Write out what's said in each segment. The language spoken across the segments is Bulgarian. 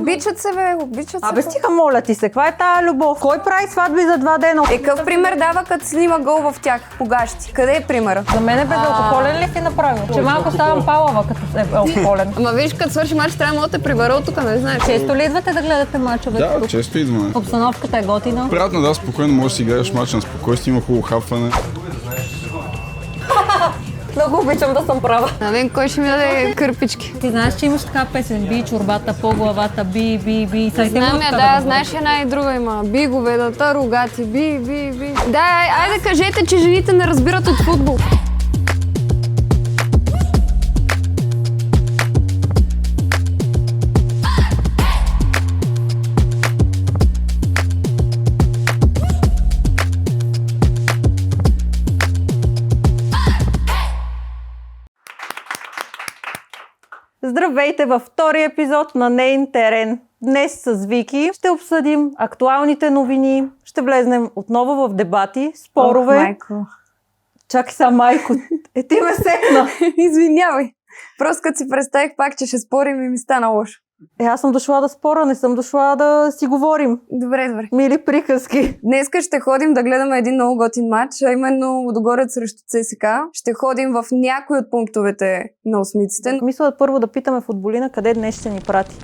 Обичат се, бе, обичат се. Абе стига, моля ти се, каква е тая любов? Кой прави сватби за 2 дена? Какъв пример дава, като снима гол в тях по гащи? Къде е примера? За мен е безалкохолен ли си направил? Че малко ставам палава, като е алкохолен. Ама виж, като свърши мач, трябва да те прибера от тук, не знаеш. Често ли идвате да гледате мачове? Да, често идваме. Обстановката е готина. Приятно, да, спокойно можеш да си играеш мач на спокойствие, има хубаво хапване. Много обичам да съм права. А мен кой ще ми даде кърпички? Ти знаеш, че имаш така песен, би чорбата по главата, би. Знам я, да, знаеш една и друга има. Би говедата, рогати, би. Да, айде кажете, че жените не разбират от футбол. Здравейте във втори епизод на Нейн терен. Днес с Вики ще обсъдим актуалните новини, ще влезнем отново в дебати, спорове. Майко. Чакай са, майко, ти ме секна. Извинявай. Просто като си представих пак, че ще спорим и ми стана лошо. Аз съм дошла да спора, не съм дошла да си говорим. Добре. Мили приказки. Днеска ще ходим да гледаме един много готин матч, а именно Лудогорец срещу ЦСКА. Ще ходим в някои от пунктовете на осмиците. Мисля първо да питаме футболина къде днес ще ни прати.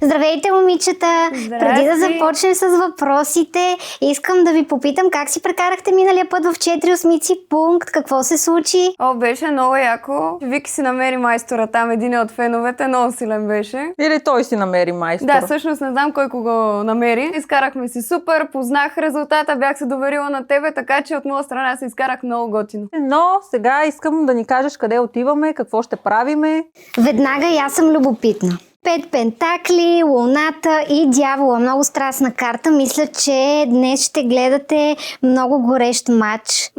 Здравейте, момичета! Преди да започнем с въпросите, искам да ви попитам как си прекарахте миналия път в 4 осмици пункт, какво се случи? Беше много яко. Вики си намери майстора там, един от феновете, много силен беше. Или той си намери майстора? Да, всъщност не знам кой го намери. Изкарахме си супер, познах резултата, бях се доверила на тебе, така че от моя страна се изкарах много готино. Но сега искам да ни кажеш къде отиваме, какво ще правиме. Веднага и аз съм любопитна. 5 пентакли, луната и дявола. Много страстна карта. Мисля, че днес ще гледате много горещ матч.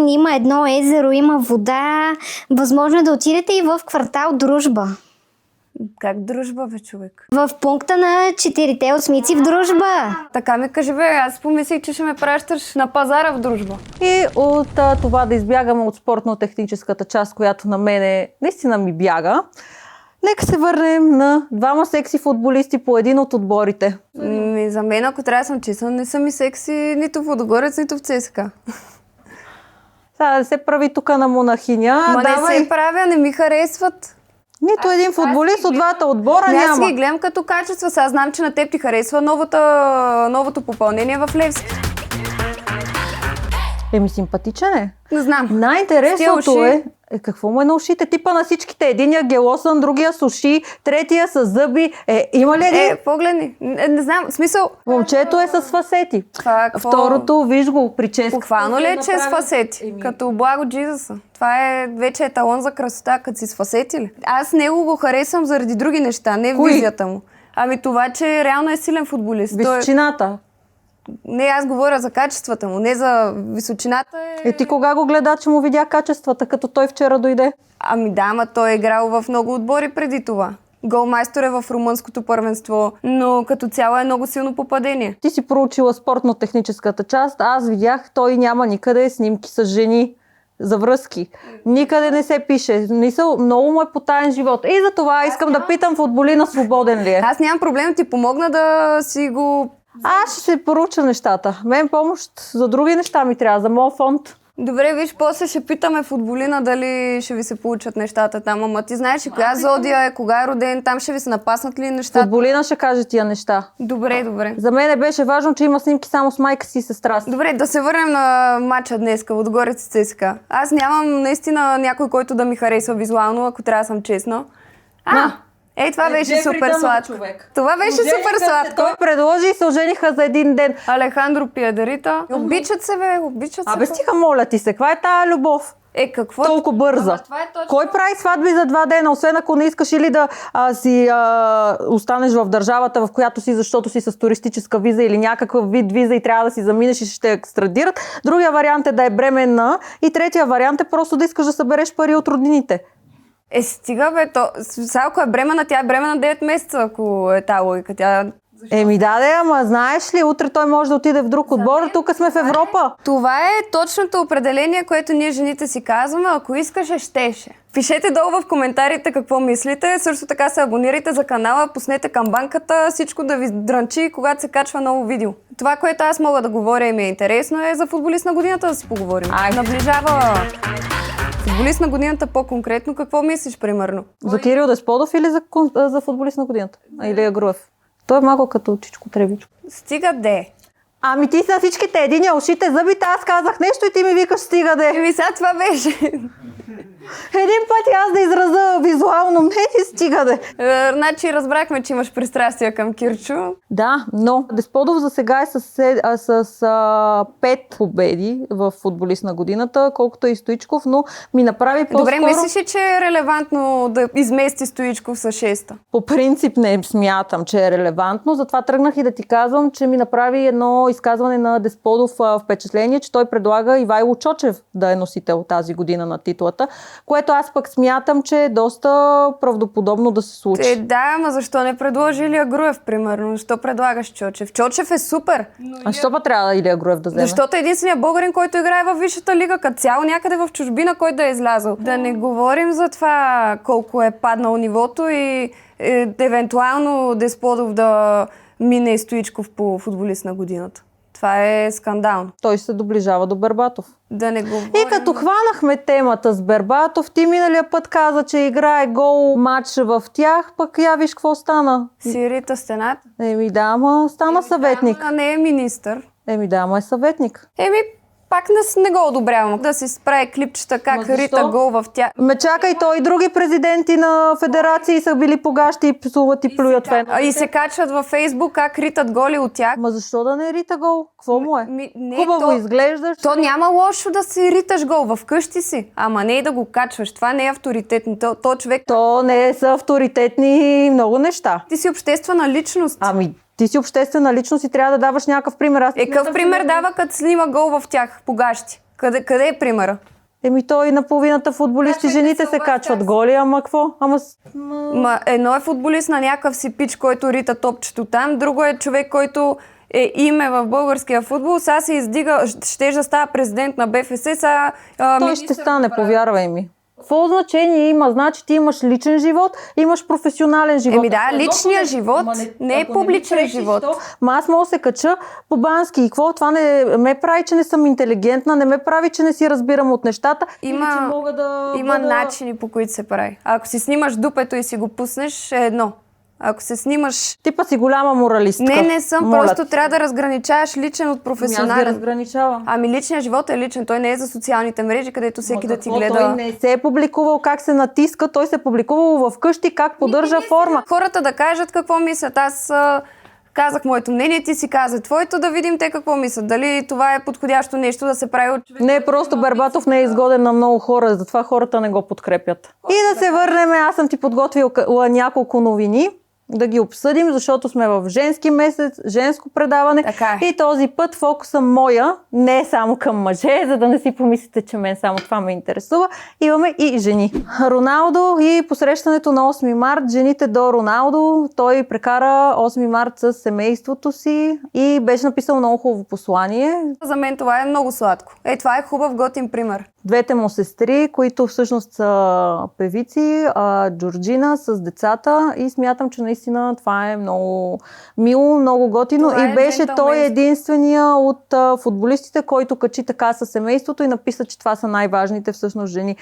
Има едно езеро, има вода. Възможно е да отидете и в квартал Дружба. Как Дружба, бе, човек? В пункта на 4 осмици в Дружба. Така ми кажи, бе, аз помислих, че ще ме пращаш на пазара в Дружба. И от това да избягаме от спортно-техническата част, която на мене наистина ми бяга, нека се върнем на двама секси футболисти по един от отборите. За мен, ако трябва да съм честна, не са ми секси нито в Лудогорец, нито в ЦСКА. Сега да се прави тук на монахиня. Не се правя, не ми харесват. Нито един футболист от двата отбора няма. Аз ги гледам като качества. Сега знам, че на теб ти харесва новото попълнение в Левски. Симпатичен е. Не знам. Най-интересното е какво му е на ушите? Типа на всичките. Единия гелосан, другия с уши, третия с зъби. Има ли един? Погледни. Не знам, в смисъл. Момчето е с фасети. Второто, виж го, прическа. Буквално ли е, че е с фасети? Като Благо Джизуса. Това вече е талон за красота, като си с фасети ли? Аз него го харесвам заради други неща, не в визията му. Това, че реално е силен футболист. Височината. Не, аз говоря за качествата му, не за височината. Ти кога го гледа, че му видя качествата, като той вчера дойде? Ама той е играл в много отбори преди това. Голмайстор е в румънското първенство, но като цяло е много силно попадение. Ти си проучила спортно-техническата част, аз видях, той няма никъде снимки с жени за връзки. Никъде не се пише. Много му е потаен живот. И за това искам да питам футболина свободен ли е. Аз нямам проблем да ти помогна да си го... Аз ще се поруча нещата. Мен помощ за други неща ми трябва, за моят фонд. Добре, виж, после ще питаме футболина дали ще ви се получат нещата там. Ама ти знаеш ли коя зодия е, кога е роден, там ще ви се напаснат ли нещата? Футболина ще каже тия неща. Добре. За мен беше важно, че има снимки само с майка си и сестра си. Добре, да се върнем на матча днеска, Лудогорец и ЦСКА. Аз нямам наистина някой, който да ми харесва визуално, ако трябва да съм честна. Това беше супер сладко. Това беше супер сладко. Той предложи и се ожениха за един ден. Алехандро Пиадарита. Обичат се, бе, обичат се. Абе стига, моля ти се, каква е тая любов? Какво? Толкова бърза. Кой прави сватби за 2 дена, освен ако не искаш или да останеш в държавата, в която си, защото си с туристическа виза или някакъв вид виза и трябва да си заминеш и ще екстрадират. Другия вариант е да е бременна и третия вариант е просто да искаш да събереш пари от роднините. Стига, бе, сега ако е бремена, тя е бремена 9 месеца, ако е тази логика. Ама знаеш ли, утре той може да отиде в друг отбор, тук сме в Европа. Това е точното определение, което ние жените си казваме, ако искаше, щеше. Пишете долу в коментарите какво мислите. Също така се абонирайте за канала, пуснете камбанката, всичко да ви дрънчи, когато се качва ново видео. Това, което аз мога да говоря и ми е интересно, е за футболист на годината да си поговорим. Наближава футболист на годината по-конкретно. Какво мислиш, примерно? За Кирил Десподов или за футболист на годината? Илия Груев? Той е малко като Чичко Тревичко. Стига де. Ами ти са всичките, единия ушите, зъбите, аз казах нещо и ти ми викаш стига де. Еми сега това беше. Един път аз да израза визуално мнение, стига де. Значи разбрахме, че имаш пристрастия към Кирчо. Да, но Десподов за сега е с 5 победи в футболист на годината, колкото е и Стоичков, но ми направи по-скоро... Добре, мислиш ли, че е релевантно да измести Стоичков с 6-та? По принцип не смятам, че е релевантно, затова тръгнах и да ти казвам, че ми направи едно изказване на Десподов впечатление, че той предлага Ивайло Чочев да е носител тази година на титлата, което аз пък смятам, че е доста правдоподобно да се случи. Да, ама защо не предложи Илия Груев, примерно? Защо предлагаш Чочев? Чочев е супер! А защо па трябва Илия Груев да вземе? Защото е единственият българин, който играе във висшата лига, като цяло някъде в чужбина, който да е излязъл. Да не говорим за това колко е паднало нивото и евентуално Десподов да мине и Стоичков по футболист на годината. Това е скандално. Той се доближава до Бербатов. Да не говорим... И като хванахме темата с Бербатов, ти миналия път каза, че играе гол матч в тях, пък я виж какво стана. Сирита стената. Еми да, ама стана съветник. А не е министър. Еми да, ама е съветник. Пак не го одобрявам. Да си справи клипчета как рита гол в тях. Ме чакай, той и други президенти на федерации са били погащи и псуват и плюят феновете. И се качват във Фейсбук как ритат голи от тях. Ма защо да не рита гол? Какво му е? Не, Хубаво изглеждаш. То няма лошо да си риташ гол вкъщи си, ама не и да го качваш. Това не е авторитетно. То човек... То не са авторитетни много неща. Ти си обществена личност. Ами, ти си обществена личност и трябва да даваш някакъв пример. Какъв пример дава, като снима гол в тях погащи? Къде е примера? Еми той на половината футболисти, жените се качват голи, ама какво? Едно е футболист на някакъв си пич, който рита топчето там, друго е човек, който е име в българския футбол, сега се издига, ще да става президент на БФС, сега... Той ще стане, повярвай ми. Какво значение има? Значи ти имаш личен живот, имаш професионален живот. Личният живот не е публичен живот. Аз мога да се кача по бански и какво? Това не ме прави, че не съм интелигентна, не ме прави, че не си разбирам от нещата. Има начини, по които се прави. Ако си снимаш дупето и си го пуснеш, е едно. Ако се снимаш... Ти па си голяма моралистка. Не съм. Просто трябва да разграничаваш личен от професионален. Аз ги разграничавам. Личният живот е личен. Той не е за социалните мрежи, където всеки да ти гледа. Той не се е публикувал как се натиска, той се е публикувал вкъщи как поддържа форма. Хората да кажат какво мислят. Аз казах моето мнение, ти си каза твоето, да видим те какво мислят. Дали това е подходящо нещо да се прави от човек. Не, просто Бербатов не е изгоден на много хора, затова хората не го подкрепят. И да се върнем, аз съм ти подготвила няколко новини. Да ги обсъдим, защото сме в женски месец, женско предаване. И този път фокуса моя не е само към мъже, за да не си помислите, че мен само това ме интересува. Имаме и жени. Роналдо и посрещането на 8 март, жените до Роналдо. Той прекара 8 март с семейството си и беше написал много хубаво послание. За мен това е много сладко. Това е хубав, готин пример. Двете му сестри, които всъщност са певици, Джорджина с децата и смятам, че наистина това е много мило, много готино и беше той единствения от футболистите, който качи така със семейството и написа, че това са най-важните всъщност жени.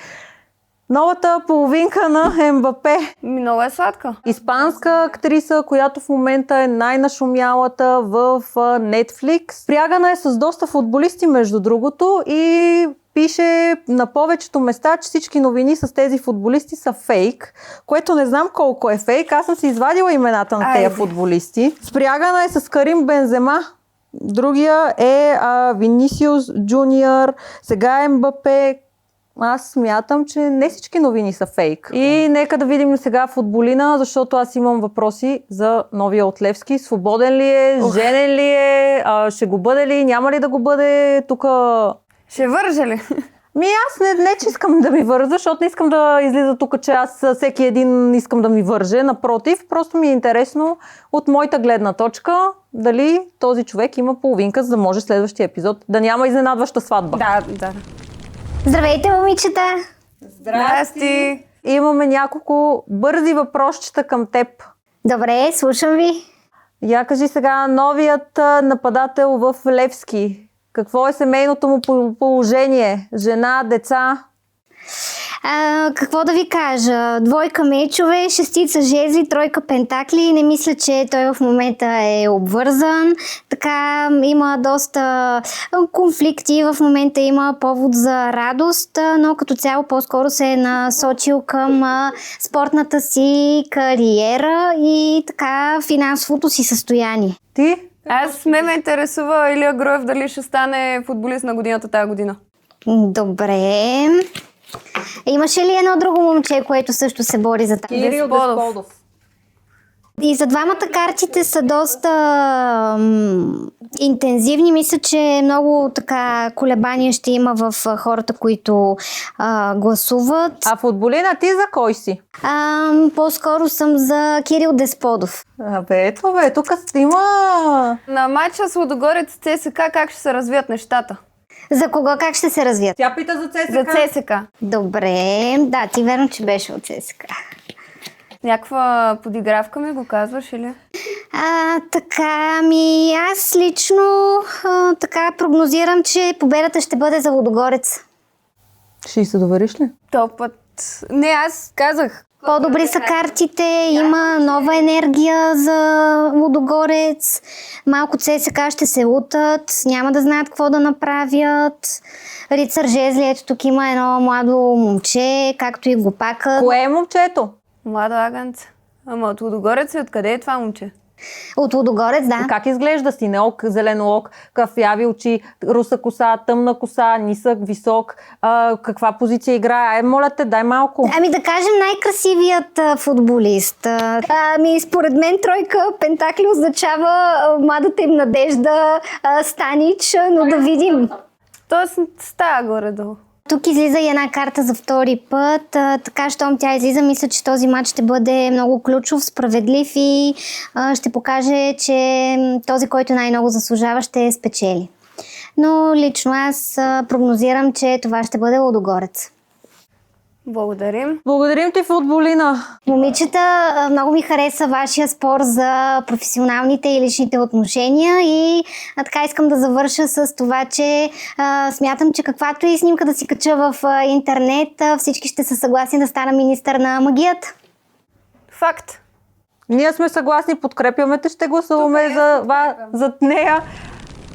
Новата половинка на Мбапе. Много е сладка. Испанска актриса, която в момента е най-нашумялата в Netflix. Прягана е с доста футболисти, между другото, и пише на повечето места, че всички новини с тези футболисти са фейк, което не знам колко е фейк. Аз съм си извадила имената на тези футболисти. Спрягана е с Карим Бензема. Другия е Винисиус Джуниор, сега е Мбапе. Аз смятам, че не всички новини са фейк. И нека да видим сега футболина, защото аз имам въпроси за новия от Левски. Свободен ли е? Женен ли е? Ще го бъде ли? Няма ли да го бъде? Тук... Ще върже ли? Аз не че искам да ми върза, защото не искам да излиза тук, че аз всеки един искам да ми върже. Напротив, просто ми е интересно от моята гледна точка дали този човек има половинка, за да може следващия епизод да няма изненадваща сватба. Да. Здравейте, момичета! Здрасти! Имаме няколко бързи въпросчета към теб. Добре, слушам ви. Я кажи сега, новият нападател в Левски. Какво е семейното му положение? Жена, деца? Какво да ви кажа? 2 мечове, 6 жезли, 3 пентакли. Не мисля, че той в момента е обвързан. Така има доста конфликти. В момента има повод за радост, но като цяло по-скоро се е насочил към спортната си кариера и така финансовото си състояние. Ти? Аз ме интересува Илия Груев дали ще стане футболист на годината тази година. Добре. Имаше ли едно друго момче, което също се бори за тази? Кирил Десподов. И за двамата картите са доста интензивни. Мисля, че много така колебания ще има в хората, които гласуват. А футболина, ти за кой си? По-скоро съм за Кирил Десподов. Ето бе, тук има... На матча с Лудогорец ЦСКА как ще се развият нещата? За кого как ще се развият? Тя пита за ЦСКА. За ЦСКА. Добре, да, ти верно, че беше от ЦСКА. Някаква подигравка ми го казваш или? Така, аз лично така прогнозирам, че победата ще бъде за Лудогорец. Ще се довериш ли? То път... Не, аз казах. По-добри са картите, има нова енергия за Лудогорец. Малко ЦСКА ще се лутат, няма да знаят какво да направят. Рицар Жезли, ето тук има едно младо момче, както и Глупака. Кое е момчето? Младо агънце. Ама от Лудогорец и откъде е това момче? От Лудогорец, да. Как изглежда? Синеок, зеленоок, кафяви очи, руса коса, тъмна коса, нисък, висок. Каква позиция играе? Моля те, дай малко. Да кажем най-красивият футболист. Според мен 3 пентакли означава младата им надежда Станич, но да видим. Тоест става горе-долу. Тук излиза и една карта за втори път, така щом тя излиза, мисля, че този матч ще бъде много ключов, справедлив и ще покаже, че този, който най-много заслужава, ще спечели. Но лично аз прогнозирам, че това ще бъде Лудогорец. Благодарим. Благодарим ти, футболина. Момичета, много ми хареса вашия спор за професионалните и личните отношения и така искам да завърша с това, че смятам, че каквато и снимка да си кача в интернет, всички ще са съгласни да стана министър на магията. Факт. Ние сме съгласни, подкрепяме те, ще гласуваме за нея.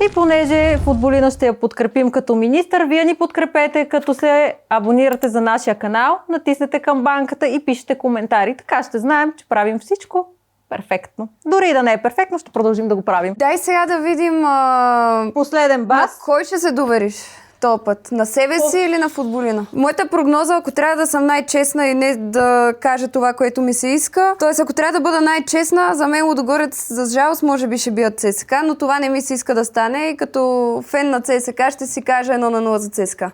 И понеже футболина ще я подкрепим като министър, вие ни подкрепете, като се абонирате за нашия канал, натиснете камбанката и пишете коментари. Така ще знаем, че правим всичко перфектно. Дори и да не е перфектно, ще продължим да го правим. Дай сега да видим Последен бас. на кой ще се довериш този път? На себе си или на футболина? Моята прогноза, ако трябва да съм най-честна и не да кажа това, което ми се иска, т.е. ако трябва да бъда най-честна, за мен Лудогорец, за жалост, може би ще бият ЦСКА, но това не ми се иска да стане и като фен на ЦСКА ще си кажа 1-0 за ЦСКА.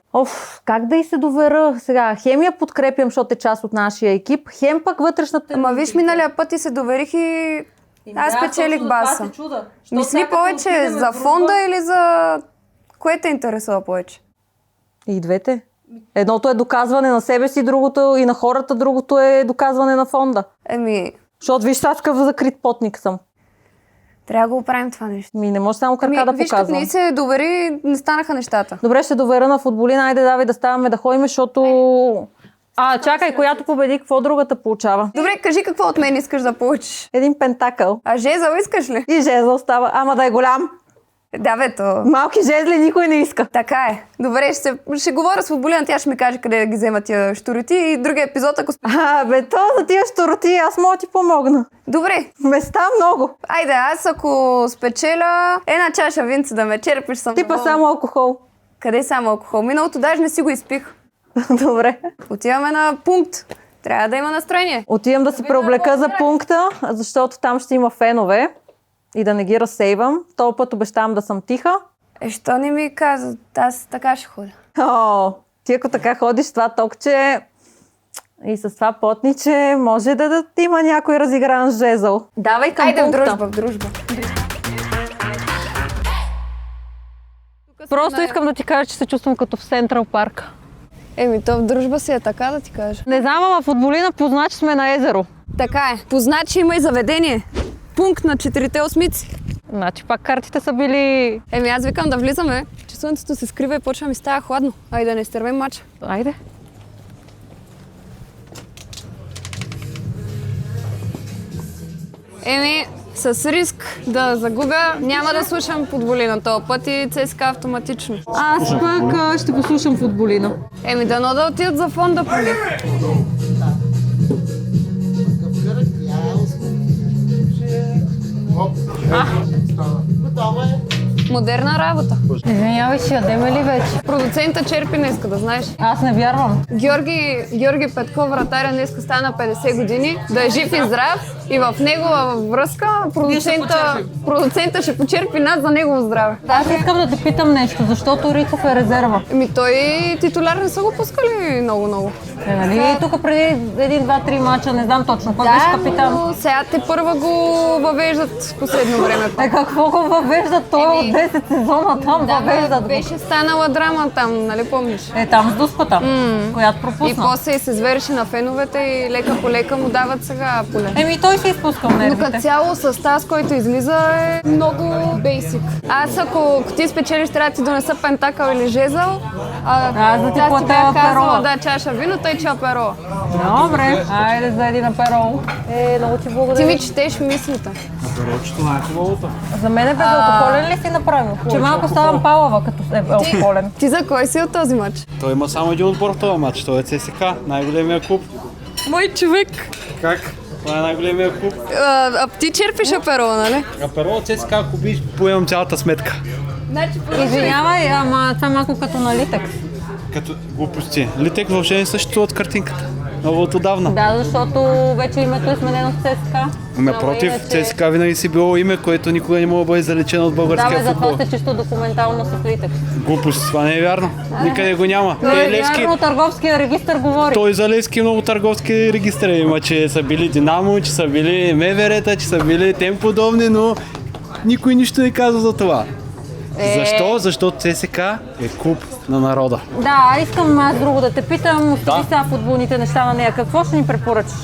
Как да й се довера сега? Хем я подкрепям, защото е част от нашия екип, хем пък вътрешната... Ама виж, миналия път и се доверих и аз печелих баса. Мисли повече за фонда или за... Кое те интересува повече? И двете. Едното е доказване на себе си, другото и на хората, другото е доказване на фонда. Защото виж, аз такъв закрит потник съм. Трябва да го оправим това нещо. Не може само крака да виж, показвам. Виж, като не се довери, не станаха нещата. Добре, ще довера на футболина, айде давай да ставаме да ходим, защото... Чакай, която победи, какво другата получава? Добре, кажи какво от мен искаш да получиш. Един пентакъл. А жезъл искаш ли? И жезъл става, ама да е голям. Да, бе, то... Малки жезли никой не иска. Така е. Добре, ще говоря с футболина, тя ще ми каже къде да ги взема тия щуроти и другия епизод, ако... За тия щуроти аз мога ти помогна. Добре. Места много. Айде, аз ако спечеля една чаша винца да ме черпиш съм... Типа само алкохол. Къде само алкохол? Миналото даже не си го изпих. Добре. Отиваме на пункт. Трябва да има настроение. Отивам да се преоблека за пункта, защото там ще има фенове. И да не ги разсейвам. Този път обещавам да съм тиха. Що не ми каза? Аз така ще ходя. Ти ако така ходиш с това токче и с това потниче, може да има някой разигран жезъл. Давай към пункта. Айде в дружба. Просто искам да ти кажа, че се чувствам като в Централ парк. Еми, то в дружба си е така, да ти кажа. Не знам, ама футболина позна, че сме на езеро. Така е. Позначи има и заведение. Пункт на 4 осмици. Значи пак картите са били... Еми, аз викам да влизаме, че слънцето се скрива и почва ми става хладно. Айде да не изтървем мача. Айде. Еми, с риск да загубя, няма да слушам футболина този път и ЦСКА автоматично. Аз пак ще послушам футболина. Еми, дано да отидат за фонда поне. Модерна работа. Извинявай, ще ядеме ли вече? Продуцента черпи днеска, да знаеш. Аз не вярвам. Георги Петков, вратаря, днеска стана 50 години, да е жив и здрав и в негова връзка продуцента ще почерпи над за негово здраве. Аз искам да те питам нещо, защото Риков е резерва. Еми той титуляр не са го пускали много. Нали? Тук преди 1, 2, 3 мача, не знам точно, кой беше капитан. но сега те първа го въвеждат в последно време. Какво го въвеждат? Той от 10 сезона там въвеждат го. Беше станала драма там, нали помниш? Там с дуспата, която пропусна. И после се звереше на феновете и лека по лека му дават сега поле. Еми той си изпускал Но нервите. като цяло състав, който излиза е много бейсик. Аз ако ти спечелиш, трябва да ти донеса пентакъл или жезъл. Аз да ти аз платя бях казала, перо. да, чаша вино, той ча перо. Добре, айде за един перо. Много ти Ти благодаря. ми четеш мислите. Това е хубавото. За мен е безалкохолен ли си направил? Че малко ставам палава, като е алкохолен. Ти за кой си от този матч? Той има само един отбор в този матч. Той е ЦСКА, най-големия клуб. Мой човек. Как? Това е най-големия клуб. А ти черпиш перо, нали? А първо от ЦСКА, ако биш, поемам цялата сметка. Извинявай, ама това малко като на литекс. Като глупости. Литек въобще не съществуват картинката. Много отдавна. Да, защото вече името е сменено в ЦСКА. Напротив, ЦСКА винаги си било име, което никога не мога да бъде залечено от Да, българския бе, футбол. затова сте чисто документално с литекс. Глупост, това не е вярно. Никъде го няма. Левски, Вярно, търговския регистр говори. той за Левски много търговски регистри има, че са били Динамо, че са били МВР-та, че са били тем подобни, но никой нищо не казва за това. Защо? Защото ЦСКА е клуб на народа. Да, искам аз друго да те питам. Остави сега футболните неща на нея. Какво ще ни препоръчаш?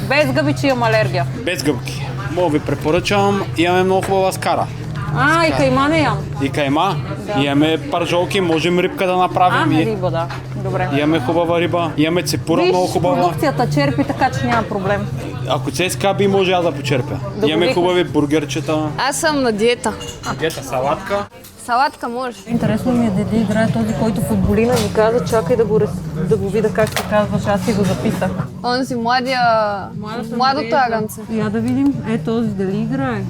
Без гъби, че имам алергия. Без гъбки. Мога ви препоръчам, имаме много хубава скара. И кайма не ям. И кайма, имаме паржолки, можем рибка да направим. Риба, да. Добре. Имаме хубава риба, имаме цепура Виж, много хубава. продукцията черпи, така че няма проблем. Ако ЦСКА би, може аз да почерпя. Имаме викаш. хубави бургерчета. Аз съм на диета. Диета, салатка. Салатка може. Интересно ми е да играе този, който футболина ми каза, чакай да го видя как се казваш, аз си го записах. Онзи младото агънце. Я да видим, този дали играе.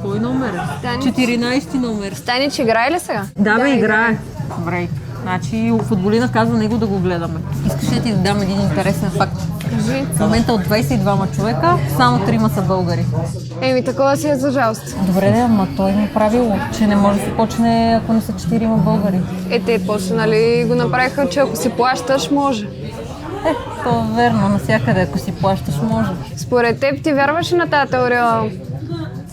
Кой номер е? Станич. 14 номер. Станич играе ли сега? Да, бе, играе. Добре. Значи футболина казва него да го гледаме. Искаш ли ти да дам един интересен факт? Кажи. В момента от 22 човека, само 3 са българи. Еми, такова си е за жалост. Добре, ама той има правило, че не може да се почне, ако не са 4 българи. Те почнали го направиха, че ако си плащаш, може. То е верно, навсякъде, ако си плащаш, може. Според теб ти вярваш ли на тази теория?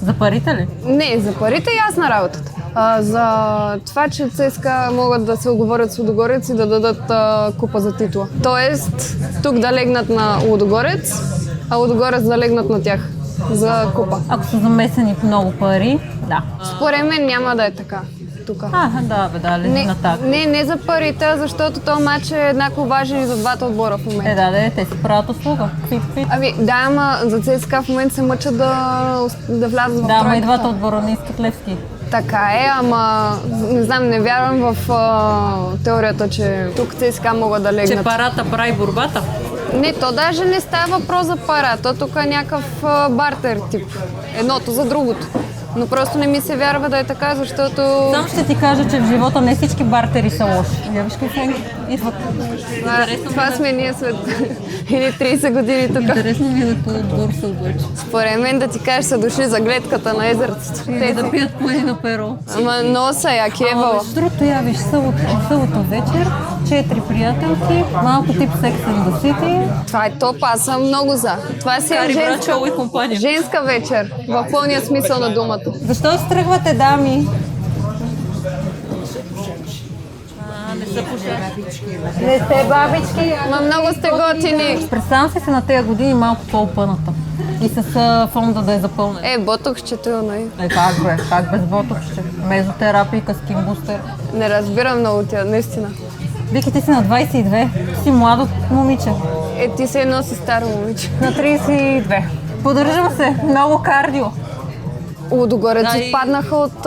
За парите ли? Не, за парите е ясна работата. За това, че ЦСКА могат да се оговорят с Лудогорец и да дадат купа за титла. Тоест, тук да легнат на Лудогорец, а Лудогорец да легнат на тях за купа. Ако са замесени много пари, да. Според мен няма да е така тук. Да, бе, да, лези на так. Не за парите, а защото този матч е еднакво важен и за двата отбора в момента. Те си правят услуга. Фит. Да, ама за ЦСКА в момента се мъчат да влязат в Да, ама и тройката. двата отбора не искат Левски. Така е, ама не знам, не вярвам в теорията, че тук ЦСКА могат да легнат. Че парата прави борбата. Не, то даже не става въпрос за пара, то тук е някакъв бартер тип. Едното за другото. Но просто не ми се вярва да е така, защото... Само ще ти кажа, че в живота не всички бартери са лоши. Я виж какво идват. Това сме ние след или 30 години тук. Интересно ми е на този отбор се обаче. Според мен да ти кажеш са дошли за гледката на езерцето. Те да пият по едно перо. Ама носа яки е вала. Между другото, я виж, събота вечер, 4 приятелки, малко тип Sex and the City. Това е топ, аз съм много за. Това си е женска вечер, в пълния смисъл на думата. Защо се тръгвате, дами? Не Не сте бабички. Ма много сте готини. Представям си се на тези години малко по-опъната. И с фонда да е запълнен. Ботоксчето, нали? Как бе? Как без ботоксче? Мезотерапия, скинбустер. Не разбирам много тя, наистина. Вики, ти си на 22. Си младо момиче. Ти се едно си старо момиче. На 32. Поддържам се. Много кардио. Лудогорец Да, отпаднаха от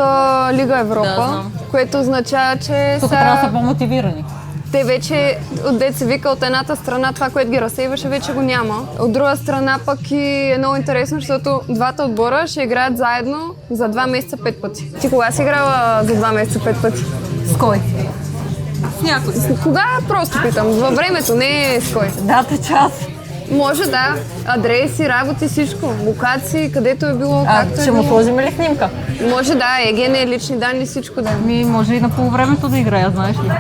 Лига Европа, знам. което означава, че Тук трябва да са по-мотивирани. те вече, отдет се вика, от едната страна това, което ги разсейваше, вече го няма. От друга страна пък и е много интересно, защото двата отбора ще играят заедно за 2 месеца 5 пъти. Ти кога си играла за 2 месеца 5 пъти? С кой? С някой. Кога? Просто питам. Във времето, не с кой. Дата, час. Може да. Адреси, работи, всичко. Локации, където е било, както е Ще му било. сложим ли снимка? Може да, ЕГН, лични данни, всичко да е. Може и на полувремето да играя, знаеш ли?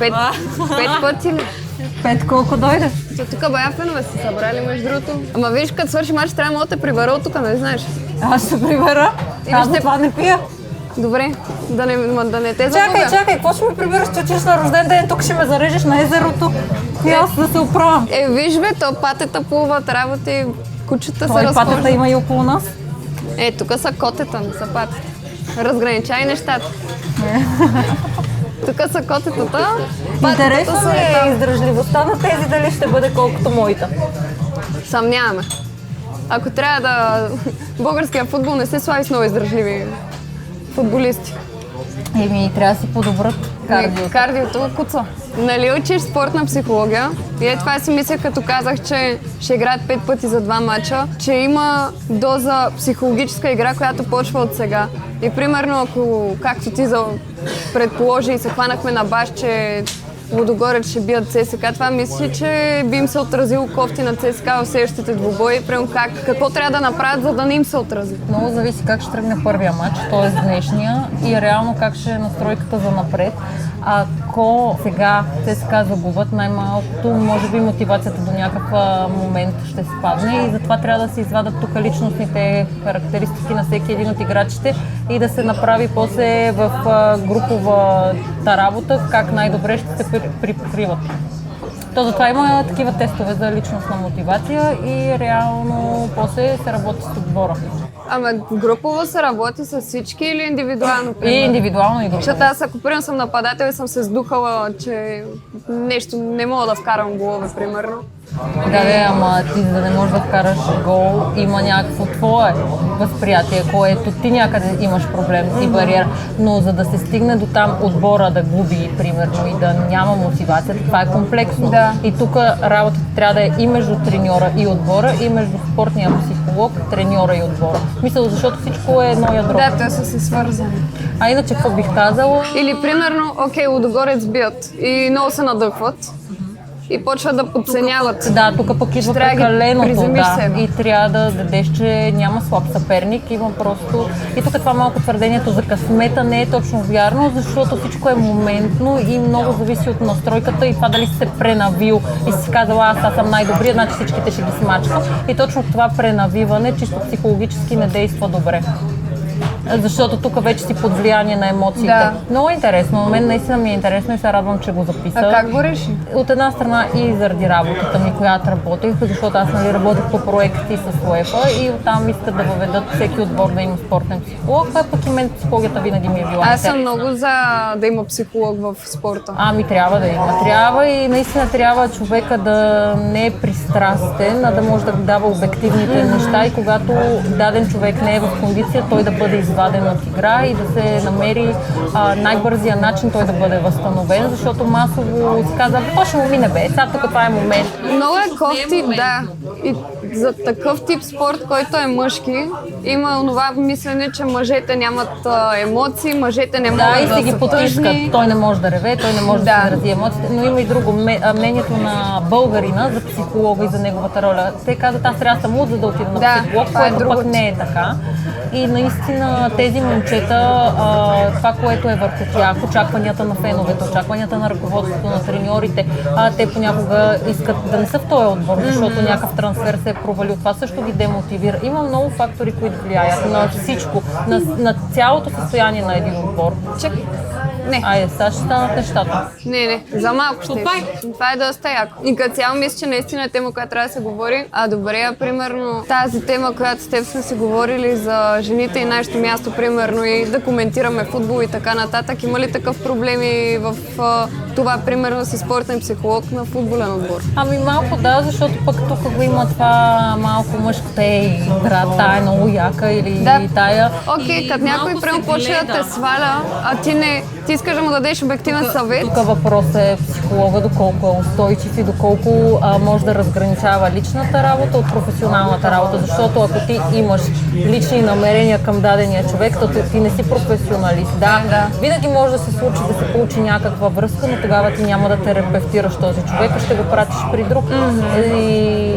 5 пъти ли? 5 колко дойде? Тук бая фенове са събрали, между другото. Ама виж, като свърши мач, трябва да те прибера от тук, не знаеш. Аз ще прибера. Аз ще- това не пия. Добре, да не те загубя. Чакай, какво ще ме прибереш, че отиш на рожден ден, тук ще ме зарежеш на езерото и аз да се оправям. Виж бе, то патета плуват работи, кучета се Той патата разхождат. има и около нас. Тук са котета, не са патета. Разграничай нещата. Тук са котетата, патетата Интересно са ми е там. издържливостта на тези дали ще бъде колкото моята. Съмняваме. Ако трябва да... Българския футбол не се слави с много издържливи футболисти. Трябва да си подобрат кардиото. Кардиото куца. Нали учиш спортна психология? И това си мисля, като казах, че ще играят 5 пъти за 2 мача, че има доза психологическа игра, която почва от сега. И примерно, ако, както ти предположи и се хванахме на баш, че Лудогорец ще бият ЦСКА, това мисли, че би им се отразило кофти на ЦСКА в следващите двубои. Прямо какво трябва да направят, за да не им се отрази? Много зависи как ще тръгне първия матч, т.е. днешния и реално как ще е настройката за напред. Ако сега ЦСКА загубят, най-малкото, може би мотивацията до някакъв момент ще спадне и затова трябва да се извадат тук личностните характеристики на всеки един от играчите и да се направи после в груповата работа как най-добре ще се припокриват. То затова има такива тестове за личностна мотивация и реално после се работи с отбора. Ама групово се работи с всички или индивидуално? И примерно? индивидуално и групово. Защото аз ако примерно съм нападател и съм се сдухала, че нещо не мога да вкарам голове, примерно. Да, ама ти за да не можеш да вкараш гол, има някакво твое възприятие, което ти някъде имаш проблем и бариера. Но за да се стигне до там отбора да губи, примерно, и да няма мотивация, това е комплексно. Да. И тук работата трябва да е и между треньора и отбора, и между спортния психолог, треньора и отбора. Мисля, защото всичко е едно ядро. Да, те са се свързани. А иначе, какво бих казала? Или примерно, окей, Лудогорец бият и много се надъхват и почват да подценяват. Да, тук пък идва Трябва да ги прекаленото, приземиш да. себе. И трябва да дадеш, че няма слаб съперник, има просто... И тук това малко твърдението за късмета не е точно вярно, защото всичко е моментно и много зависи от настройката и това дали си се пренавил и си казала аз съм най-добрия, значи всичките ще ги смачкам. И точно това пренавиване чисто психологически не действа добре. Защото тук вече си под влияние на емоциите. Да. Много интересно, на мен наистина ми е интересно и се радвам, че го записа. А как го реши? От една страна и заради работата ми, която работех, защото аз работех по проекти с УЕФА и оттам искат да въведат всеки отбор да има спортен психолог, а пък и мен психологията винаги ми е била. Аз съм много за да има психолог в спорта. Трябва да има. Трябва и наистина трябва човека да не е пристрастен, а да може да дава обективните неща и когато даден човек не е в кондиция, той да бъде изваден от игра и да се намери най-бързия начин той да бъде възстановен, защото масово се казва, то ще му мине бе, сега тук това е момент. Много е кофти, да. И за такъв тип спорт, който е мъжки, има онова мислене, че мъжете нямат емоции, мъжете не могат Да, и да си ги са потискат. тъжни. Той не може да реве, той не може да Да. се изрази емоциите, но има и друго. Мнението на българина за психолога и за неговата роля. Те казват, аз трябва да съм луд, за да отида на Да, психолог, това е което пък другото. не е така. И наистина тези момчета, това, което е върху тях, очакванията на феновете, очакванията на ръководството, на треньорите, те понякога искат да не са в този отбор, защото някакъв трансфер се е провалил. Това също ги демотивира. Има много фактори, които влияят на всичко, на цялото състояние на един отбор. Чакай. Не. Айде, сега ще станат нещата. Не, за малко ще. Това е доста яко. И като цяло мисля, че наистина е тема, която трябва да се говори. А добре, примерно тази тема, която с теб сме си говорили за жените и нашето място, примерно, и да коментираме футбол и така нататък. Има ли такъв проблем и в това, примерно, си спортен психолог на футболен отбор? Ами малко да, защото пък тук го има това малко мъжката игра, тая е много яка или тая. Окей, като някой прямо почне да те сваля, а ти искаш да му дадеш обективен съвет. Тук въпрос е психолога доколко е устойчив и доколко може да разграничава личната работа от професионалната работа, защото ако ти имаш лични намерения към дадения човек, то ти не си професионалист. Да, винаги може да се случи да се получи някаква връзка, но тогава ти няма да терапевтираш този човек, а ще го пратиш при друг. И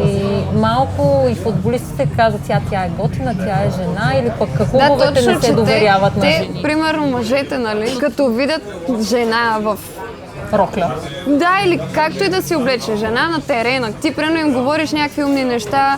малко и футболистите казват, тя е готина, тя е жена или пък клубовете не се доверяват на жени. Примерно мъжете, нали, като видят жена в рокля. Да, или както и да си облече жена на терена. Ти примерно им говориш някакви умни неща,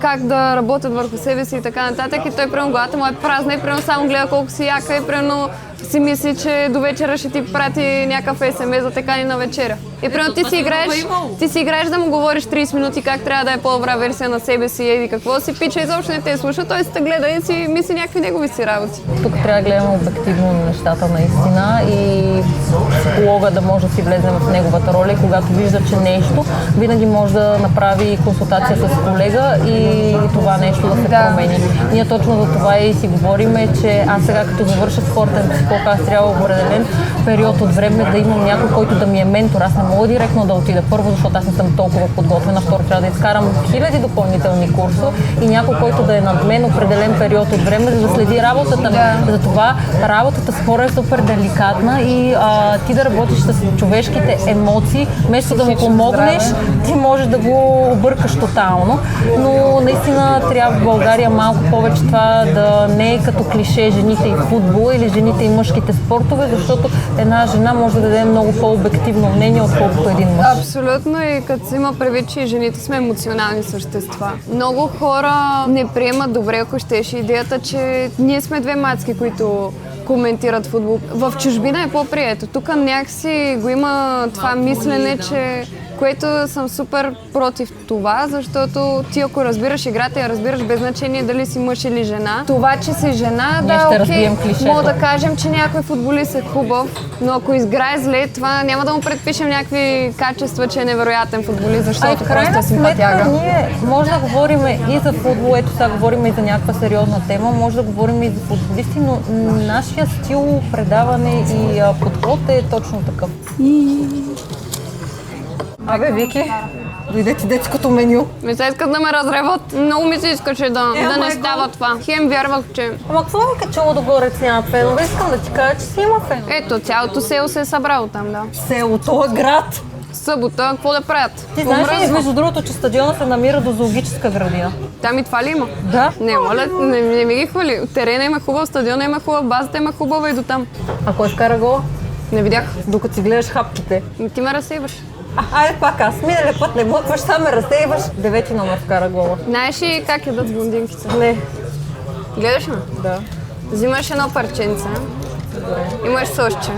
как да работят върху себе си и така нататък. И той примерно главата му е празна и примерно само гледа колко си яка и примерно си мисли, че до вечера ще ти прати някакъв СМС за така ни на вечеря. И примерно ти си играеш да му говориш 30 минути как трябва да е по-добра версия на себе си и какво си пича, изобщо не те слуша, той си те гледа и си мисли някакви негови си работи. Тук трябва да гледаме обективно на нещата наистина и психолога да може да си влезе в неговата роля и когато вижда, че нещо, винаги може да направи консултация с колега и това нещо да се промени. Ние точно за това и си говориме, че аз сега като завърша спортен психолог, аз трябва в определен период от време да имам някой, който да ми е ментор. Аз не мога директно да отида. Първо, защото аз не съм толкова подготвена. Второ, трябва да изкарам хиляди допълнителни курсове и някой, който да е над мен определен период от време, за да следи работата ми. Затова работата с хора е супер деликатна и ти да работиш с човешките емоции, вместо да му помогнеш, ти можеш да го объркаш тотално. Но наистина трябва в България малко повече това да не е като клише жените и футбол или жените и мъжките спортове, защото една жена може да даде много по-обективно мнение, отколкото един мъж. Абсолютно, и като се има предвид, че жените сме емоционални същества. Много хора не приемат добре, ако щеш, идеята, че ние сме две мацки, които коментират футбол. В чужбина е по-прието. Тук някакси го има това мислене, че което съм супер против това, защото ти ако разбираш играта, я разбираш без значение дали си мъж или жена. Това, че си жена, мога да кажем, че някой футболист е хубав, но ако изграе зле, това няма да му предпишем някакви качества, че е невероятен футболист, защото просто е симпатяга. Ние може да говорим и за футбол, ето сега говорим и за някаква сериозна тема, може да говорим и за футболисти, но нашия стил, предаване и подход е точно такъв. Абе, Вики, дойде ти детското меню. Ми се искат да ме разреват. Много ми се искаше да не става това. Хем вярвах, че... Ама какво ми качало догорец няма фенове? Искам да ти кажа, че си има фенове. Ето, цялото село се е събрало там, да. Селото е град. Събота, какво да правят? Ти знаеш ли, между другото, че стадиона се намира до зоологическа градина? Там и това ли има? Да. Не, моля, не ми ги хвали. Терена има хубав, стадиона има хубав, базата има хубава и до там. А кой вкара гола? Не видях. Докато си гледаш хапките. Ти ме разсейваш. Айде пак аз. Миналия път не блъкваш, сам ме разсейваш. 9 номер вкара гола. Знаеш ли как ядат блондинките? Не. Гледаш ме? Да. Взимаш едно парченце, имаш сосче,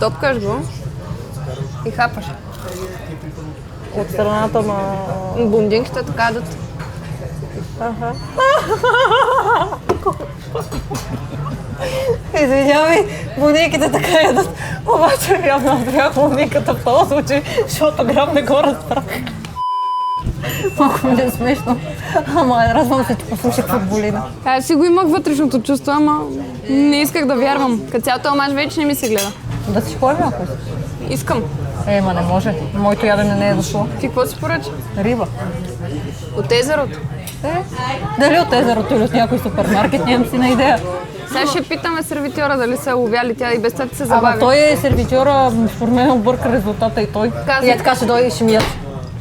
топкаш го и хапаш. От страната на... Блондинките така ядат. Извинявай, блондинките така ядат, обаче явно бях блондинката в този случай, защото грам не го разбрах. Малко ми е смешно, ама радвам се, че послушах футболина. Аз си го имах вътрешното чувство, ама не исках да вярвам. Като цялото мач вече не ми се гледа. Да си ходим ако Искам. ма не може, моето ядене не е дошло. Ти какво си поръча? Риба. От езерото. Дали от езерото или от някой супермаркет, нямам си на идея. Сега ще питаме сервитьора дали са ловяли, тя и без това се забави. Ама той е сервитьора, според мен обърка резултата и той. И така ще дойде и ще ми я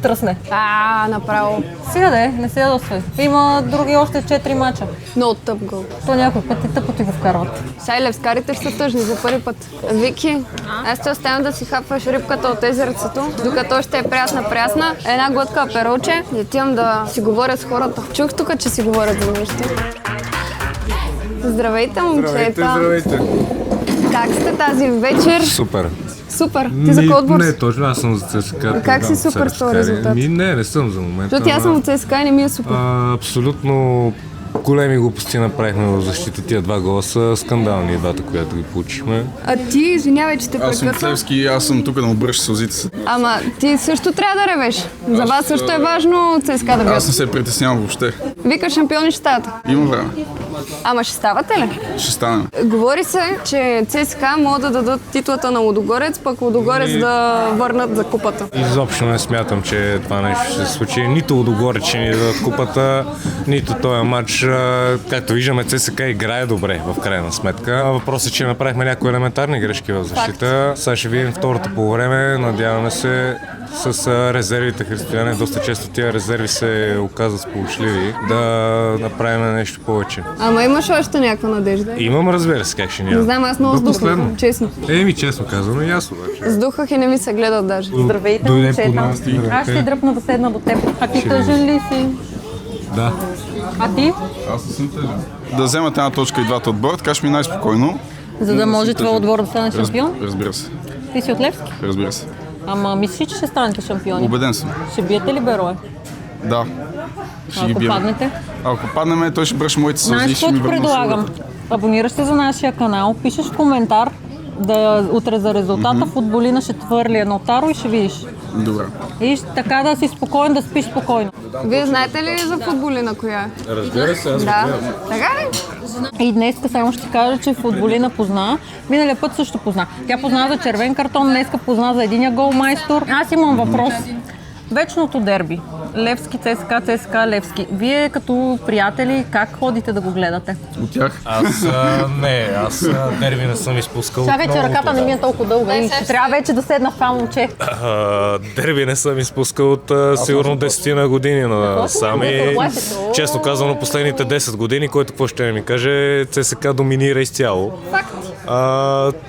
тръсне. Направо. Сега да е, не се ядосвай. Има други още 4 мача. Много тъп гол. То някой път и тъпо ти го вкарват. Сега и левскарите ще са тъжни за първи път. Вики, аз те оставям да си хапваш рибката от езерцето, докато ще е прясна. Една глътка аперолче и отивам да си говоря с хората. Чух тук, че си говорят за нещо. Здравейте, момчета. Здравейте. Как сте тази вечер? Супер. Супер. Ти за кой отбор? Не, точно аз съм за ЦСКА. Как си супер с този резултат? Не съм за момента. Защото аз съм от ЦСКА и не ми е супер. Абсолютно големи глупости направихме в защита. Тия 2 гола са скандални, двата, които ги получихме. А ти, извинявай, че те Аз съм от прекъсвам. Левски и аз съм тук да му бръща сълзите си. Ама ти също трябва да ревеш. За вас също е важно ЦСКА да Аз не бият. се притеснявам въобще. Вика шампиони ще стават. Има време. Ама ще ставате ли? Ще станем. Говори се, че ЦСКА могат да дадат титлата на Лудогорец, пък Лудогорец да върнат за купата. Изобщо не смятам, че това нещо ще се случи. Нито Лудогорец ще ни дадат купата, нито този матч. Както виждаме, ЦСКА играе добре в крайна сметка. Въпросът е, че направихме някои елементарни грешки в защита. Сега ще видим второто полувреме. Надяваме се с резервите, Християне, доста често тия резерви се оказват сполучливи, да направим нещо повече. Ама имаш още някаква надежда? Имам, разбира се, как ще няма. Не знам, аз много До сдухнах, последно. честно. Честно казано, и аз обаче. Сдухах и не ми се гледат даже. Здравейте, Дойде под момчета. нас, ти. Аз ще дръпна да седна до теб. А ти тъжен ли си? Да. А ти? Аз не съм тъжен. Да вземат една точка и двата отбора, така ще ми най-спокойно. За да може твой отбор да стане шампион? Разбира се. Ти си от Левски? Разбира се. Ама мислиш, че ще станете шампиони? Убеден съм. Ще биете ли Берое? Да. Ще ги Ако бием. паднете? Ако паднем, той ще бръща моите сълзи и Знаеш, ще какво ми ти върна предлагам? силата. Абонираш се за нашия канал, пишеш в коментар да утре за резултата, футболина ще твърли едно таро и ще видиш. Добре. И така да си спокоен, да спиш спокойно. Вие знаете ли за футболина коя е? Разбира се, аз Да. Така ли? И днеска само ще ти кажа, че футболина позна. Миналия път също позна. Тя позна за червен картон, днеска позна за единия голмайстор. Аз имам въпрос. Вечното дерби. Левски, ЦСКА, ЦСКА, Левски. Вие като приятели как ходите да го гледате? От тях. Аз дерби не съм изпускал. Чакай, че ръката не ми е толкова дълга и ще трябва вече да седна в това момче. Дерби не съм изпускал от сигурно 10 на години на сами. Честно казано, последните 10 години, който какво ще ми каже, ЦСКА доминира изцяло.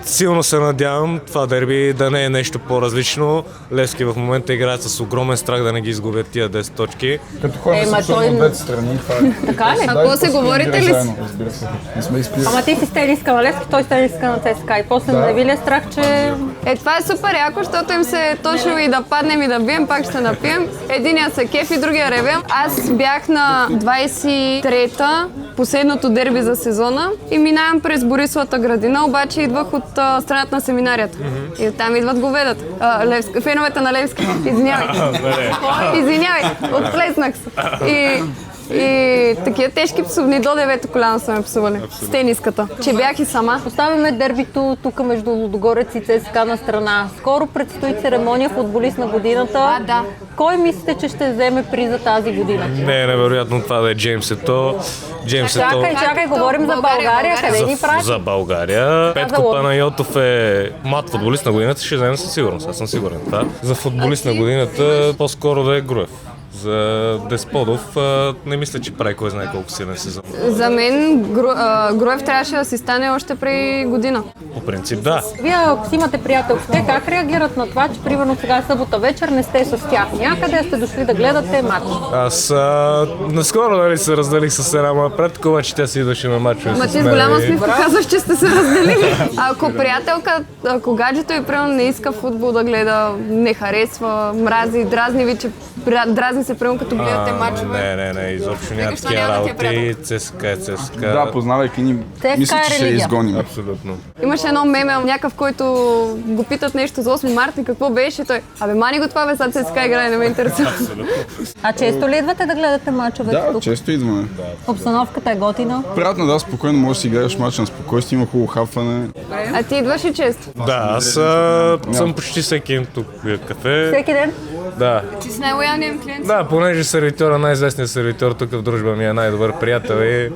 Силно се надявам това дерби да не е нещо по-различно. Левски в момента играят с огромен страх да не ги изгубят тия 10 точки. Като ходим ма се той- от двете страни, това е. Така ли? Ако се говорите ли? Разбира се. Не сме изпили. Ама ти си с тениска на Левски, той с тениска на ЦСКА. И после не ви ли е страх, че... Това е супер яко, защото им се е точно и да паднем и да бием, пак ще напием. Единия се кеф и другия ревем. Аз бях на 23-та, последното дерби за сезона и минавам през Борисовата градина, обаче идвах от страната на семинарията. И оттам идват говедата. Феновете на Левски. Извинявай. Извинявай, отплеснах се. И такива тежки псовни до 9-то коляно са ме псували. С тениската. Че бях и сама. Оставяме дербито тук между Лудогорец и ЦСКА на страна. Скоро предстои церемония футболист на годината. Да. Кой мислите, че ще вземе приза тази година? Не е невероятно това да е Джеймсето. Чакай, говорим за България. Къде ни прати? За България. Петко Лодо. Панайотов е млад футболист на годината, ще вземе със сигурност. Аз съм сигурен. Да. За футболист на годината по-скоро да е Груев. За Десподов не мисля, че прави кой знае колко силен сезон. За мен Груев трябваше да си стане още преди година. По принцип да. Вие, ако си имате приятелите, как реагират на това, че примерно сега е събота вечер, не сте с тях някъде, сте дошли да гледате матч? Аз наскоро се разделих с една моя приятелка, обаче тя си идваше на мачове Ма с ти с мен голяма и- смивка казваш, че сте се разделили. Ако приятелка, ако гаджето и примерно не иска футбол да гледа, не харесва, мрази, дразни ви, че дразни се примерно като гледате мачове. Не, изобщо няма Защо такива няма да ти е работи. ЦСКА е ЦСКА. Да, познавайки ни, Те мисля, е че ще я религия. изгоним. Абсолютно. Имаше едно меме, някакъв, който го питат нещо за 8 марта и какво беше той. Абе, мани го това, бе, сега ЦСКА играе, не ме интересува. А често ли идвате да гледате мачове Да, тук? често идваме. Обстановката е готина. Приятно, да, спокойно можеш да си играеш мач на спокойствие, има хубаво хапване. А ти идваш и често. Да, аз съм почти всеки ден тук пия кафе. Всеки ден? Да. Ти си най-лоялният клиент. Да, понеже сервитьора, най-известният сервитьор тук в дружба ми е най-добър приятел и...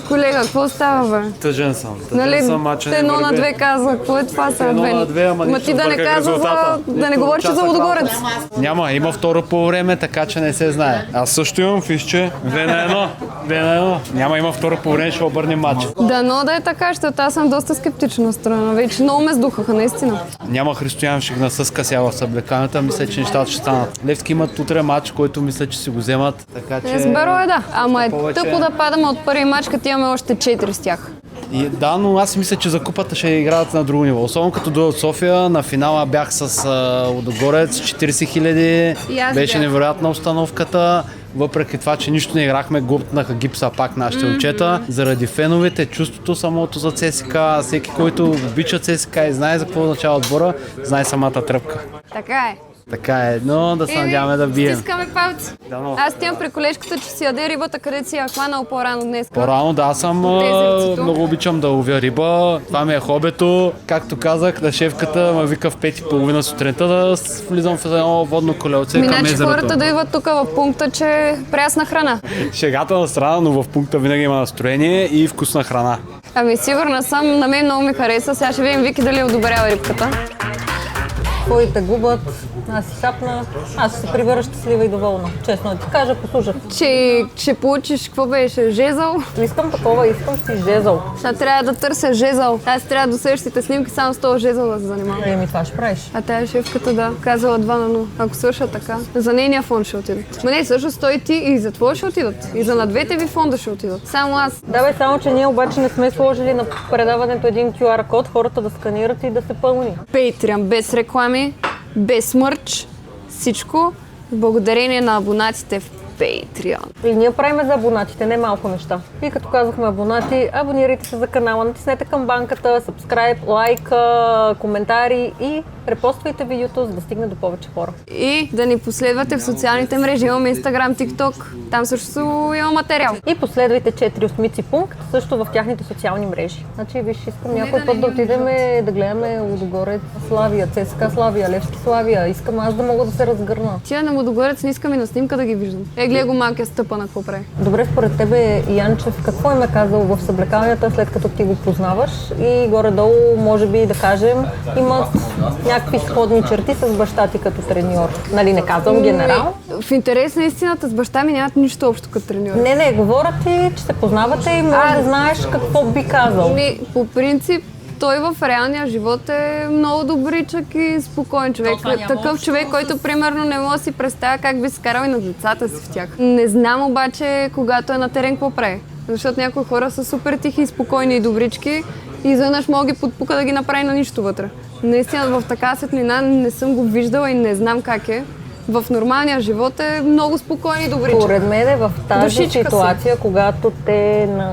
Колега, какво става, бе? Тъжен съм. Нали, съм, мача не 1 на върви. 2 каза, какво е това са 1 на 2, ама нищо ти да не бърках казва резултата. да не говориш за Лудогорец. Няма, има второ по време, така че не се знае. Аз също имам фишче. 2 на 1. Няма, има второ по време, ще обърнем матч. Дано да е така, защото аз съм доста скептично настроена. Вече много ме сдухаха, наистина. Няма Христоян Шигна с кася в съблеканата. Мисля, че нещата ще станат. Левски имат утре матч, който мисля, че си го вземат. Така че... С Берое, да. Ама е повече. тъпо да падаме от първи матч, като имаме имаме още 4 с тях. И, да, но аз мисля, че за купата ще играят на друго ниво. Особено като дойда от София, на финала бях с Лудогорец, 40 хиляди, беше невероятна обстановката. Въпреки това, че нищо не играхме, глътнаха гипса пак нашите момчета. Заради феновете, чувството самото за ЦСКА, всеки, който обича ЦСКА и знае за какво означава отбора, знае самата тръпка. Така е. Така е, но да се надяваме да бием. Стискаме палци. Дано. Аз тям при колежката, че си яде рибата, където си я хванал по-рано днес. По-рано, да, аз съм много обичам да ловя риба. Това ми е хобито. Както казах, на шефката ме вика в 5:30 сутринта да влизам в едно водно колелце към Миначе езерото. хората да идват тук в пункта, че е прясна храна. Шегата на страна, но в пункта винаги има настроение и вкусна храна. Ами сигурна съм, на мен много ми хареса. Сега ще видим Вики дали одобрява рибката. Твоите губят, аз си хапна, аз ще се прибера щастлива и доволна. Честно да ти кажа, послушах. Че получиш, какво беше, жезъл? Искам такова, искам си жезъл. Сега трябва да търся жезъл. Аз трябва да следващите снимки само с този жезъл да се занимавам. Еми, това ще правиш. А тая шефката да казала 2:0. Ако свърша така, за нейния фонд ще отидат. Ма не, също стой ти и за твоя ще отидат. И за на двете ви фонда ще отидат. Само аз. Да бе, само че ние обаче не сме сложили на предаването един QR код, хората да сканират и да се пълни. Patreon без реклами, без мърч, всичко благодарение на абонатите в Patreon. И ние правиме за абонатите, не малко неща. И като казахме абонати, абонирайте се за канала, натиснете камбанката, subscribe, лайк, коментари и репоствайте видеото, за да стигне до повече хора. И да ни последвате в социалните мрежи. Имаме Instagram, TikTok, там също има материал. И последвайте 4 осмици пункт, също в тяхните социални мрежи. Значи, виж, искам някой път да отидем да гледаме Лудогорец, Славия, ЦСКА Славия, Левски Славия. Искам аз да мога да се разгърна. Тия на Лудогорец не искам и на снимка да ги виждам. Гледай го малкия стъпа на какво прави. Добре, според тебе, Янчев, какво им е казал в съблекалнята, след като ти го познаваш и горе-долу, може би да кажем, имат някакви сходни черти с баща ти като треньор. Нали, не казвам генерал? В интерес на истината с баща ми нямат нищо общо като треньор. Не, говоря ти, че се познавате и може да знаеш какво би казал. По принцип, той в реалния живот е много добричък и спокоен човек. Такъв човек, който примерно не може да си представя как би се карал и на децата си в тях. Не знам обаче, когато е на терен, какво прави. Защото някои хора са супер тихи, спокойни и добрички и изведнъж мога ги подпука да ги направи на нищо вътре. Наистина в такава светлина не съм го виждала и не знам как е. В нормалния живот е много спокоен и добричък. Поред мен в тази Душичка ситуация, когато те на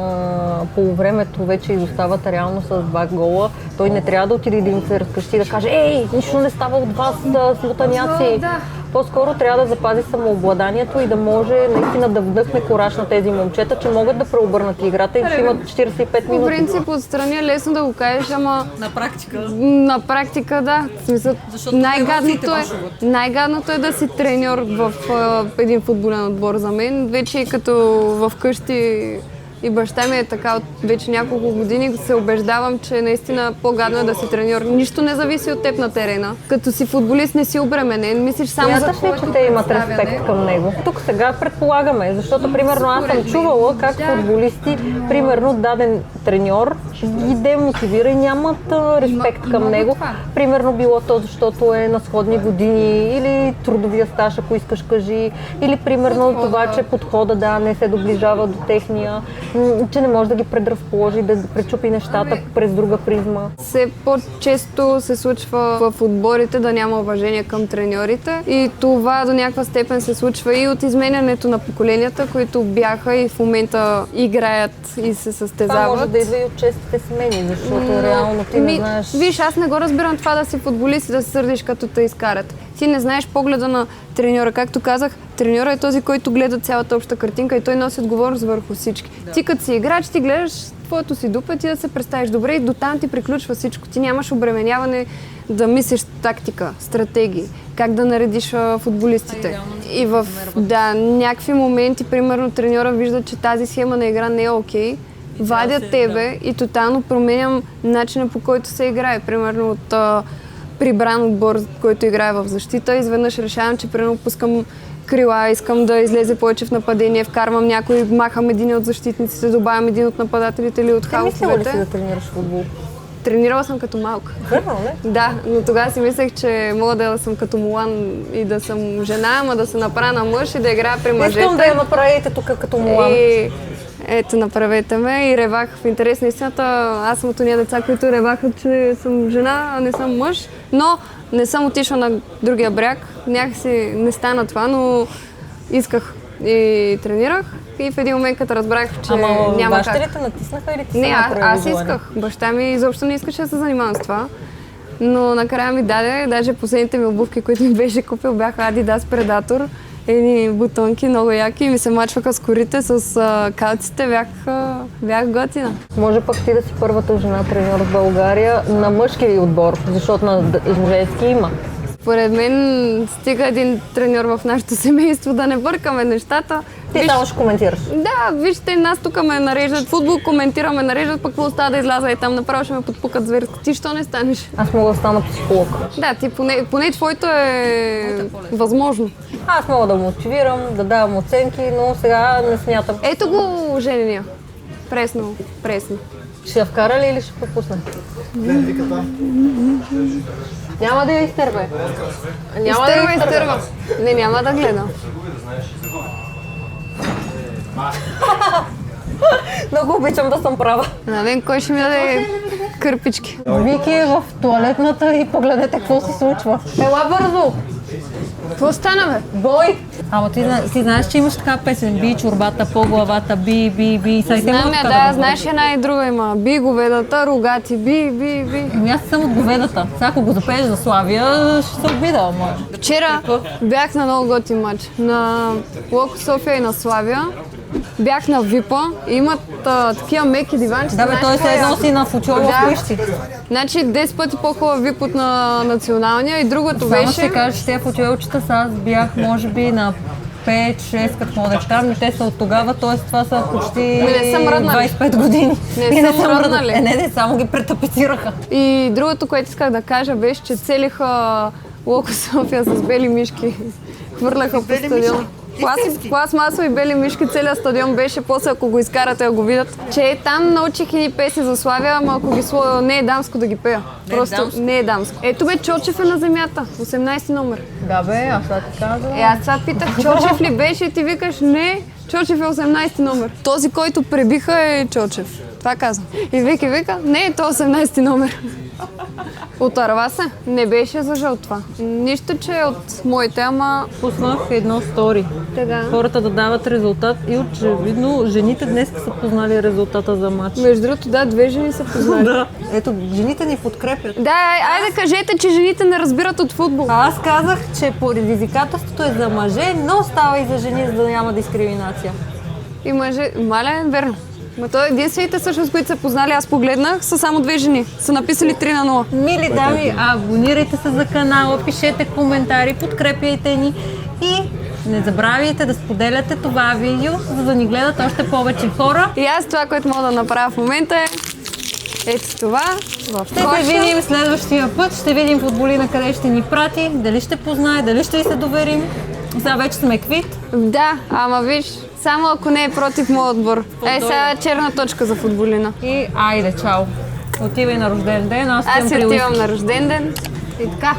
полувремето вече изостават реално с 2 гола, той не трябва да отиде да им се разкръщи и да каже: ей, нищо не става от вас, слутаняци. Да. По-скоро трябва да запази самообладанието и да може наистина да вдъхне кураж на тези момчета, че могат да преобърнат играта и че имат 45 минути. По принцип, отстрани е лесно да го кажеш, ама на практика да. В смисъл, най-гадното е да си треньор в един футболен отбор за мен. Вече и като в къщи и баща ми е така от вече няколко години, се убеждавам, че наистина по-гадно е да си треньор. Нищо не зависи от теб на терена. Като си футболист не си обременен, мислиш само за смяташ ли, че те имат респект към него? Тук сега предполагаме, защото примерно аз съм чувала как футболисти, примерно даден треньор ги демотивира и нямат респект към него. Примерно било то, защото е на сходни години или трудовия стаж, ако искаш кажи, или примерно това, че подхода не се доближава до техния, че не може да ги предразположи, да пречупи нещата през друга призма. Все по-често се случва в отборите да няма уважение към треньорите и това до някаква степен се случва и от изменянето на поколенията, които бяха и в момента играят и се състезават. Това може да идва и от честите смени, защото реално ти не знаеш... Виж, аз не го разбирам това да си футболист и да се сърдиш като те изкарат. Ти не знаеш погледа на треньора. Както казах, треньора е този, който гледа цялата обща картинка и той носи отговорност върху всички. Да. Ти като си играч, ти гледаш твоето си дупе, ти да се представиш добре и дотам ти приключва всичко. Ти нямаш обременяване да мислиш тактика, стратегии, как да наредиш футболистите. И в някакви моменти, примерно, треньора вижда, че тази схема на игра не е окей, вадят тебе и тотално променям начина, по който се играе. Примерно от прибран отбор, който играе в защита, изведнъж решавам, че примерно пускам крила, искам да излезе повече в нападение, вкарвам някой, махам един от защитниците, добавям един от нападателите или от халфовете. Мислила ли си да тренираш футбол? Тренирала съм като малка. Да, но тогава си мислех, че мога да съм като Мулан и да съм жена, ама да се направя на мъж и да играя при мъжете. Искам да я направите тук като Мулан. Ето, направете ме и ревах в интерес на истината. Аз съм от уния деца, които реваха, че съм жена, а не съм мъж. Но не съм отишла на другия бряг. Някакси не стана това, но исках и тренирах. И в един момент, като разбрах, че няма как. Баща ли те натиснаха или ти Не, сама аз исках. Баща ми изобщо не искаше да се занимавам с това. Но накрая ми даде, даже последните ми обувки, които ми беше купил, бяха Adidas Predator. Едни бутонки много яки и ми се мачваха с корите, с калците, бях готина. Може пък ти да си първата жена треньор в България на мъжки отбор, защото на женски има. Според мен стига един треньор в нашето семейство да не бъркаме нещата. Ти само ще коментираш. Да, вижте, нас тук ме нареждат, футбол коментираме, нареждат, пък какво остава да изляза и там направо ще ме подпукат зверски. Ти що не станеш? Аз мога да стана психолог. Да, ти поне твоето е възможно. Аз мога да мотивирам, да давам оценки, но сега не смятам. Ето го женения. Пресно. Ще я вкара ли или ще пропусне? Няма да я изтърва. Изтърва. Не, няма да гледам. Много обичам да съм права. На мен кой ще ми даде кърпички? Вики е в туалетната и погледнете какво се случва. Ела бързо! Какво стана, бе? Бой! Ама ти знаеш, че имаш така песен. Би чорбата по главата, би. Знам я, да, знаеш една и друга има. Би говедата, рогати, би. Ами аз съм от говедата. Сега ако го запееш за Славия, ще се обида, ама. Вчера бях на много готин матч. На Локо София и на Славия. Бях на ВИПа и имат такива меки диванчета. Да, бе, той се едноси на футбол в къщи. Значи 10 пъти по-хубав ВИП от на националния и другото Само беше... ще кажа, че тези футболчета са, аз бях може би на 5-6, като мога да там, и те са от тогава, т.е. това са почти Не са мръднали. 25 години. Не са мръднали. Не, само ги претапецираха. И другото, което исках да кажа, беше, че целиха Локо София с бели мишки. Хвърляха по стадион. Пластмасови бели мишки, целият стадион беше, после ако го изкарате да го видят. Че там научих и песни за Славия, ама ако ги не е дамско да ги пея. Просто не е дамско. Ето бе, Чочев е на земята, 18 номер. Да бе, аз това ти казвам. Аз това питах, Чочев ли беше и ти викаш не, Чочев е 18 номер. Този, който пребиха е Чочев. Това казвам. И Вики вика, не, то 18 номер. Отърва се. Не беше за жълт това. Нищо, че е от моите, ама... Пуснах едно стори. Тега. Хората да дават резултат и очевидно жените днес са познали резултата за матч. Между другото, да, 2 жени са познали. Да. Ето, жените ни подкрепят. Да, айде кажете, че жените не разбират от футбол. Аз казах, че предизвикателството е за мъже, но става и за жени, за да няма дискриминация. И мъже... Мале, верно. Ма то единствените всъщност, които са познали, аз погледнах, са само 2 жени. Са написали 3-0. Мили дами, абонирайте се за канала, пишете коментари, подкрепяйте ни и не забравяйте да споделяте това видео, за да ни гледат още повече хора. И аз това, което мога да направя в момента е ето това в Ще се видим следващия път, ще видим футболина къде ще ни прати, дали ще познае, дали ще й се доверим. Сега вече сме квит. Да, ама виж, само ако не е против моят отбор. Сега черна точка за футболина. И айде, чао! Отивай на рожден ден, аз Аз си отивам на рожден ден. И така.